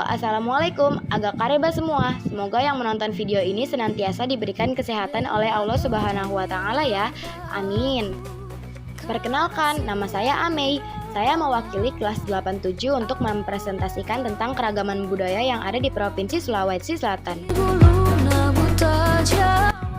Halo, Assalamualaikum, agak kareba semua. Semoga yang menonton video ini senantiasa diberikan kesehatan oleh Allah Subhanahu wa Ta'ala ya. Amin. Perkenalkan, nama saya Amei. Saya mewakili kelas 87 untuk mempresentasikan tentang keragaman budaya yang ada di Provinsi Sulawesi Selatan.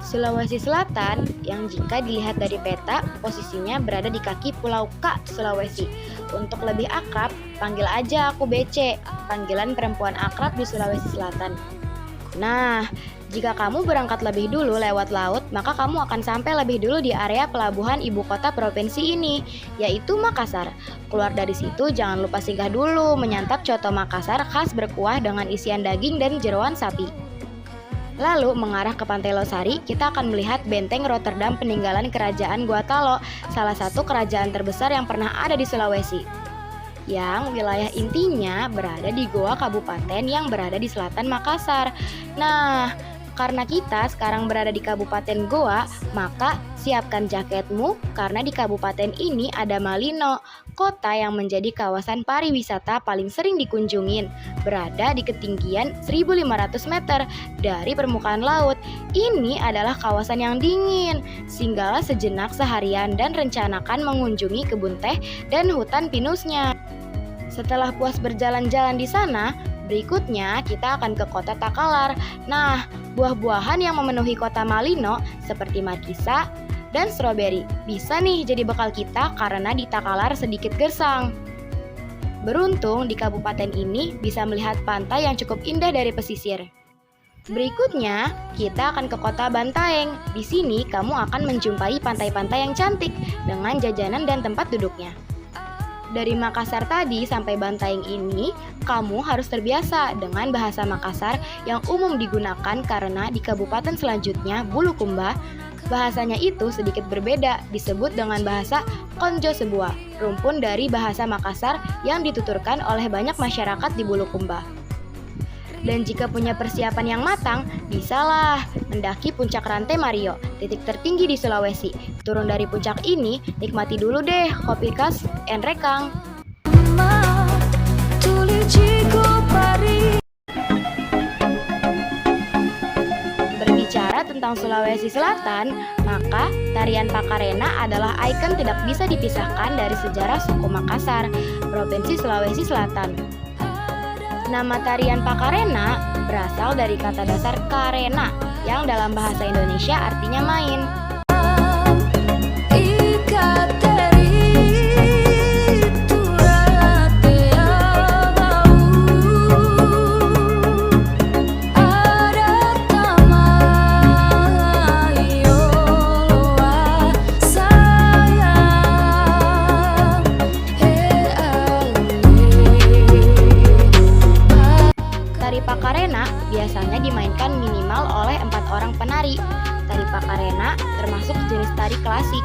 Sulawesi Selatan yang jika dilihat dari peta, posisinya berada di kaki Pulau K, Sulawesi. Untuk lebih akrab, panggil aja aku BC, panggilan perempuan akrab di Sulawesi Selatan. Nah, jika kamu berangkat lebih dulu lewat laut, maka kamu akan sampai lebih dulu di area pelabuhan ibu kota provinsi ini, yaitu Makassar. Keluar dari situ, jangan lupa singgah dulu menyantap coto Makassar khas berkuah dengan isian daging dan jeroan sapi. Lalu mengarah ke Pantai Losari, kita akan melihat benteng Rotterdam peninggalan kerajaan Guatalo, salah satu kerajaan terbesar yang pernah ada di Sulawesi. Yang wilayah intinya berada di Goa Kabupaten yang berada di selatan Makassar. Nah, karena kita sekarang berada di Kabupaten Goa, maka siapkan jaketmu karena di kabupaten ini ada Malino, kota yang menjadi kawasan pariwisata paling sering dikunjungin, berada di ketinggian 1.500 meter dari permukaan laut. Ini adalah kawasan yang dingin, singgahlah sejenak seharian dan rencanakan mengunjungi kebun teh dan hutan pinusnya. Setelah puas berjalan-jalan di sana, berikutnya kita akan ke kota Takalar. Nah, buah-buahan yang memenuhi kota Malino seperti markisa dan stroberi bisa nih jadi bekal kita karena di Takalar sedikit gersang. Beruntung di kabupaten ini bisa melihat pantai yang cukup indah dari pesisir. Berikutnya, kita akan ke kota Bantaeng. Di sini kamu akan menjumpai pantai-pantai yang cantik dengan jajanan dan tempat duduknya. Dari Makassar tadi sampai Bantaeng ini, kamu harus terbiasa dengan bahasa Makassar yang umum digunakan karena di kabupaten selanjutnya, Bulukumba, bahasanya itu sedikit berbeda, disebut dengan bahasa Konjo Sebuah, rumpun dari bahasa Makassar yang dituturkan oleh banyak masyarakat di Bulukumba. Dan jika punya persiapan yang matang, bisalah mendaki puncak Rantai Mario, titik tertinggi di Sulawesi. Turun dari puncak ini, nikmati dulu deh kopi khas Enrekang. Berbicara tentang Sulawesi Selatan, maka tarian Pakarena adalah ikon tidak bisa dipisahkan dari sejarah suku Makassar, Provinsi Sulawesi Selatan. Nama tarian Pakarena berasal dari kata dasar karena yang dalam bahasa Indonesia artinya main. Tari Pakarena biasanya dimainkan minimal oleh 4 orang penari. Tari Pakarena termasuk jenis tari klasik.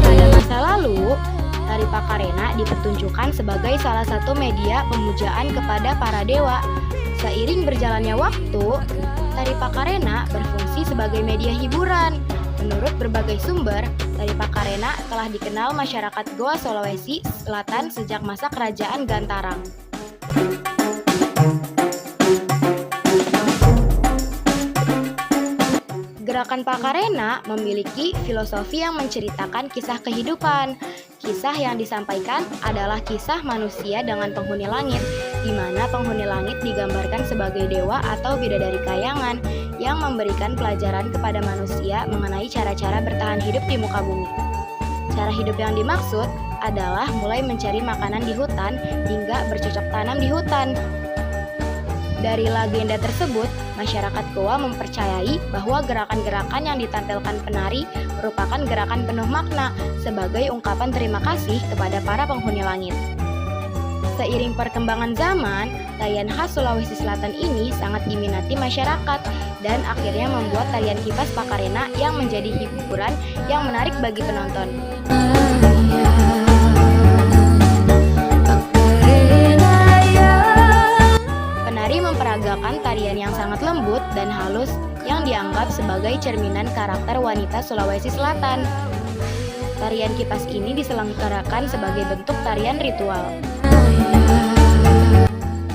Pada masa lalu, tari Pakarena dipertunjukkan sebagai salah satu media pemujaan kepada para dewa. Seiring berjalannya waktu, tari Pakarena berfungsi sebagai media hiburan. Menurut berbagai sumber, tari Pakarena telah dikenal masyarakat Goa Sulawesi Selatan sejak masa kerajaan Gantarang. Gerakan Pakarena memiliki filosofi yang menceritakan kisah kehidupan. Kisah yang disampaikan adalah kisah manusia dengan penghuni langit, di mana penghuni langit digambarkan sebagai dewa atau bidadari kayangan yang memberikan pelajaran kepada manusia mengenai cara-cara bertahan hidup di muka bumi. Cara hidup yang dimaksud adalah mulai mencari makanan di hutan hingga bercocok tanam di hutan. Dari legenda tersebut, masyarakat Goa mempercayai bahwa gerakan-gerakan yang ditampilkan penari merupakan gerakan penuh makna sebagai ungkapan terima kasih kepada para penghuni langit. Seiring perkembangan zaman, tarian khas Sulawesi Selatan ini sangat diminati masyarakat dan akhirnya membuat tarian kipas Pakarena yang menjadi hiburan yang menarik bagi penonton. Penari memperagakan merupakan tarian yang sangat lembut dan halus yang dianggap sebagai cerminan karakter wanita Sulawesi Selatan. Tarian kipas ini diselenggarakan sebagai bentuk tarian ritual.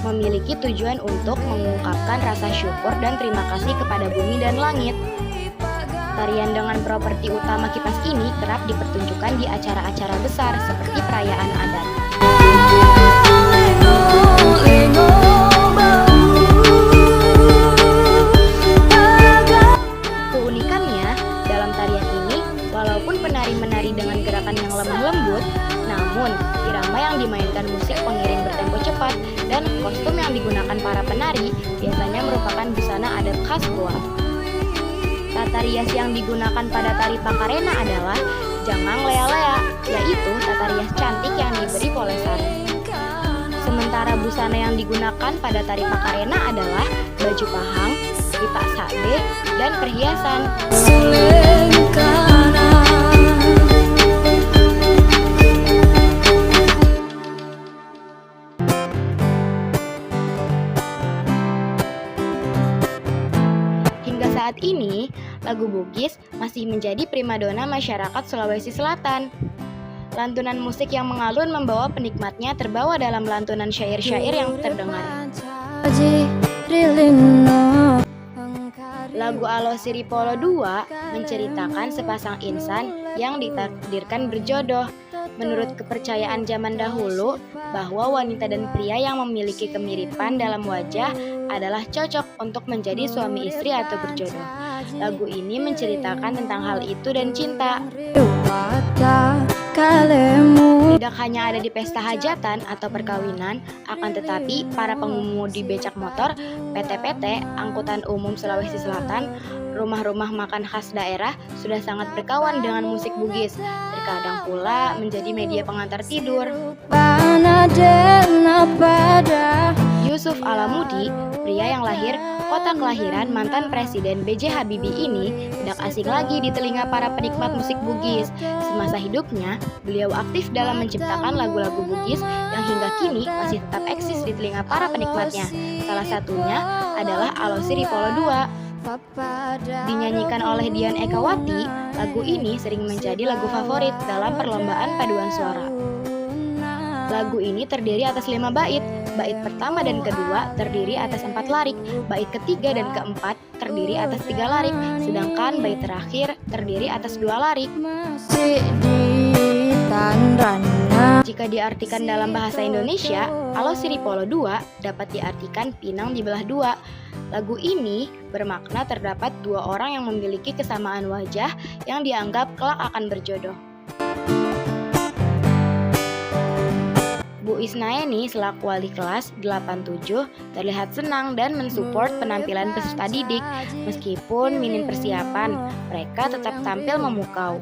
Memiliki tujuan untuk mengungkapkan rasa syukur dan terima kasih kepada bumi dan langit. Tarian dengan properti utama kipas ini kerap dipertunjukkan di acara-acara besar seperti perayaan adat. Keunikannya, dalam tarian ini, walaupun penari menari dengan gerakan yang lemah lembut, namun irama yang dimainkan musik pengiring bertempo cepat dan kostum yang digunakan para penari biasanya merupakan busana adat khas Goa. Tata rias yang digunakan pada tari Pakarena adalah jangang lea-lea, yaitu tata rias cantik yang diberi polesan. Sementara busana yang digunakan pada tari Pakarena adalah baju pahang, lipak sade, dan perhiasan. Saat ini, lagu Bugis masih menjadi primadona masyarakat Sulawesi Selatan. Lantunan musik yang mengalun membawa penikmatnya terbawa dalam lantunan syair-syair yang terdengar. Lagu Alo Siripolo II menceritakan sepasang insan yang ditakdirkan berjodoh. Menurut kepercayaan zaman dahulu, bahwa wanita dan pria yang memiliki kemiripan dalam wajah adalah cocok untuk menjadi suami istri atau berjodoh. Lagu ini menceritakan tentang hal itu dan cinta. Tidak hanya ada di pesta hajatan atau perkawinan, akan tetapi para pengemudi becak motor, PT-PT, Angkutan Umum Sulawesi Selatan, rumah-rumah makan khas daerah sudah sangat berkawan dengan musik Bugis. Terkadang pula menjadi media pengantar tidur. Yusuf Alamudi, pria yang lahir kota kelahiran mantan Presiden B.J. Habibie ini tidak asing lagi di telinga para penikmat musik Bugis. Semasa hidupnya, beliau aktif dalam menciptakan lagu-lagu Bugis yang hingga kini masih tetap eksis di telinga para penikmatnya. Salah satunya adalah Alo Siripolo II. Dinyanyikan oleh Dian Ekawati, lagu ini sering menjadi lagu favorit dalam perlombaan paduan suara. Lagu ini terdiri atas 5 bait. Bait pertama dan kedua terdiri atas 4 larik. Bait ketiga dan keempat terdiri atas 3 larik. Sedangkan bait terakhir terdiri atas 2 larik. Jika diartikan dalam bahasa Indonesia, Alo Siripolo II dapat diartikan pinang dibelah dua. Lagu ini bermakna terdapat 2 orang yang memiliki kesamaan wajah yang dianggap kelak akan berjodoh. Bu Isnaeni selaku wali kelas 87 terlihat senang dan mensupport penampilan peserta didik. Meskipun minim persiapan, mereka tetap tampil memukau.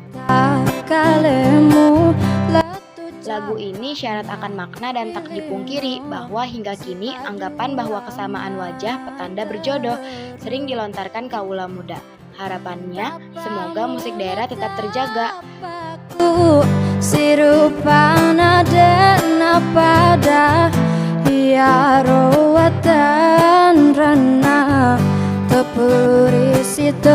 Lagu ini syarat akan makna dan tak dipungkiri bahwa hingga kini anggapan bahwa kesamaan wajah petanda berjodoh sering dilontarkan kaula muda. Harapannya, semoga musik daerah tetap terjaga. Sirupana dena pada hiarawatan rana tepuri sitoto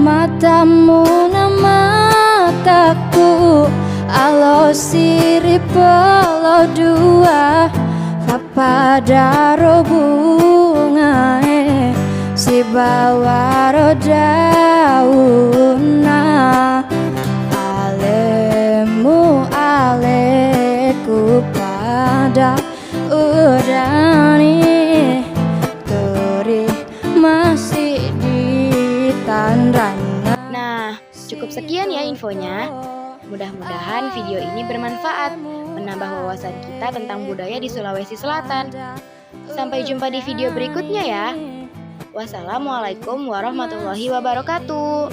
matamu na mataku Alo Siripolo II pada robungae si bawaro dauna alemu aleku pada udani turi masih di tandrana. Nah, cukup sekian ya infonya. Mudah-mudahan video ini bermanfaat, menambah wawasan kita tentang budaya di Sulawesi Selatan. Sampai jumpa di video berikutnya ya. Wassalamualaikum warahmatullahi wabarakatuh.